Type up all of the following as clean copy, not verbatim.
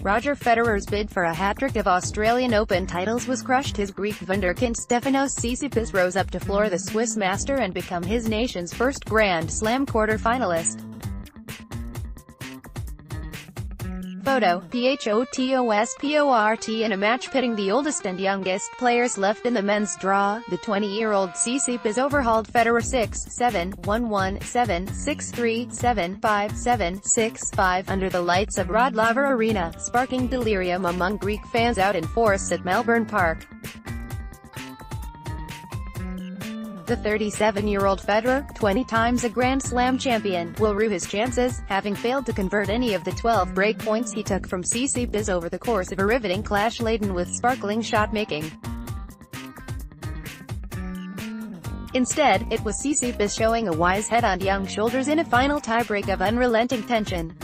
Roger Federer's bid for a hat-trick of Australian Open titles was crushed. His Greek wunderkind Stefanos Tsitsipas rose up to floor the Swiss master and become his nation's first Grand Slam quarter-finalist. Photo, PHOTOSPORT. In a match pitting the oldest and youngest players left in the men's draw, the 20-year-old Tsitsipas overhauled Federer 6-7, 1-1, 7, 6-3, 7, 5, 7, 6, 5 under the lights of Rod Laver Arena, sparking delirium among Greek fans out in force at Melbourne Park. The 37-year-old Federer, 20 times a Grand Slam champion, will rue his chances, having failed to convert any of the 12 break points he took from Tsitsipas over the course of a riveting clash laden with sparkling shot-making. Instead, it was Tsitsipas showing a wise head on young shoulders in a final tiebreak of unrelenting tension.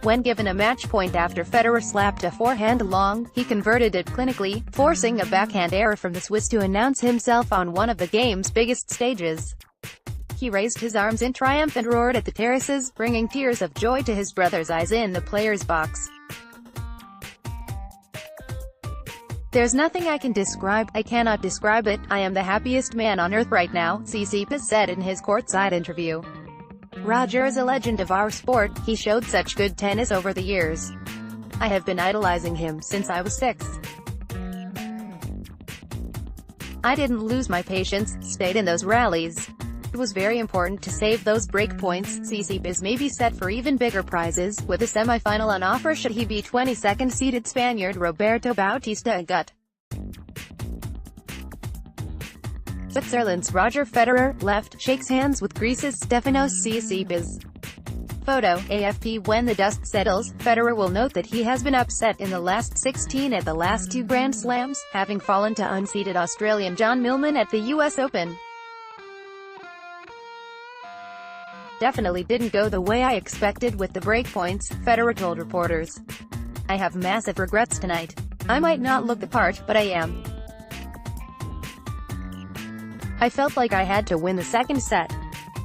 When given a match point after Federer slapped a forehand long, he converted it clinically, forcing a backhand error from the Swiss to announce himself on one of the game's biggest stages. He raised his arms in triumph and roared at the terraces, bringing tears of joy to his brother's eyes in the players' box. "There's nothing I can describe, I cannot describe it, I am the happiest man on earth right now," Tsitsipas said in his courtside interview. "Roger is a legend of our sport, he showed such good tennis over the years. I have been idolizing him since I was 6. I didn't lose my patience, stayed in those rallies. It was very important to save those break points." Tsitsipas may be set for even bigger prizes, with a semi-final on offer should he beat 22nd seeded Spaniard Roberto Bautista Agut. Switzerland's Roger Federer, left, shakes hands with Greece's Stefanos Tsitsipas. Photo, AFP. When the dust settles, Federer will note that he has been upset in the last 16 at the last 2 Grand Slams, having fallen to unseeded Australian John Millman at the US Open. "Definitely didn't go the way I expected with the breakpoints," Federer told reporters. "I have massive regrets tonight. I might not look the part, but I am. I felt like I had to win the second set.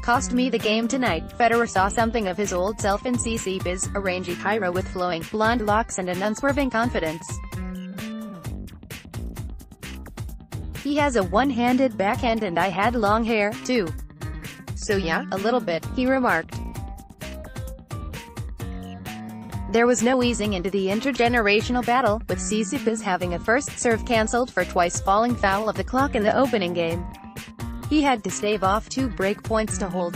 Cost me the game tonight." Federer saw something of his old self in Tsitsipas, a rangy pyro with flowing, blonde locks and an unswerving confidence. "He has a one-handed backhand and I had long hair, too. So yeah, a little bit," he remarked. There was no easing into the intergenerational battle, with Tsitsipas having a first serve cancelled for twice falling foul of the clock in the opening game. He had to stave off 2 break points to hold.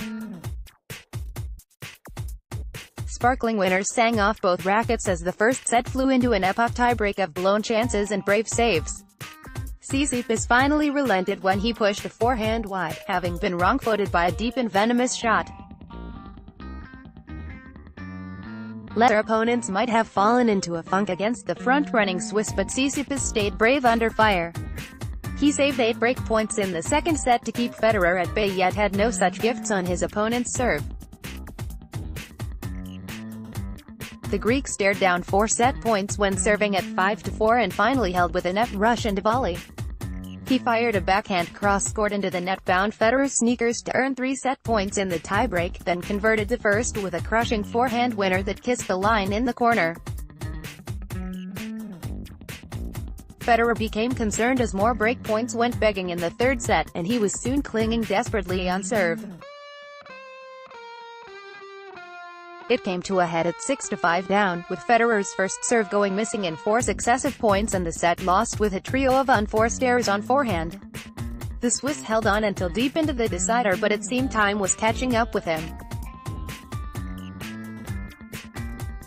Sparkling winners sang off both rackets as the first set flew into an epoch tiebreak of blown chances and brave saves. Tsitsipas finally relented when he pushed a forehand wide, having been wrong-footed by a deep and venomous shot. Lesser opponents might have fallen into a funk against the front-running Swiss, but Tsitsipas stayed brave under fire. He saved 8 break points in the second set to keep Federer at bay, yet had no such gifts on his opponent's serve. The Greek stared down 4 set points when serving at 5-4 and finally held with a net rush and a volley. He fired a backhand cross scored into the net, bound Federer's sneakers to earn 3 set points in the tiebreak, then converted the first with a crushing forehand winner that kissed the line in the corner. Federer became concerned as more break points went begging in the third set, and he was soon clinging desperately on serve. It came to a head at 6-5 down, with Federer's first serve going missing in 4 successive points and the set lost with a trio of unforced errors on forehand. The Swiss held on until deep into the decider, but it seemed time was catching up with him.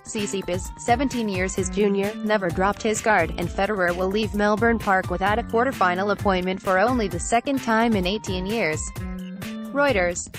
Tsitsipas, 17 years his junior, never dropped his guard, and Federer will leave Melbourne Park without a quarterfinal appointment for only the second time in 18 years. Reuters.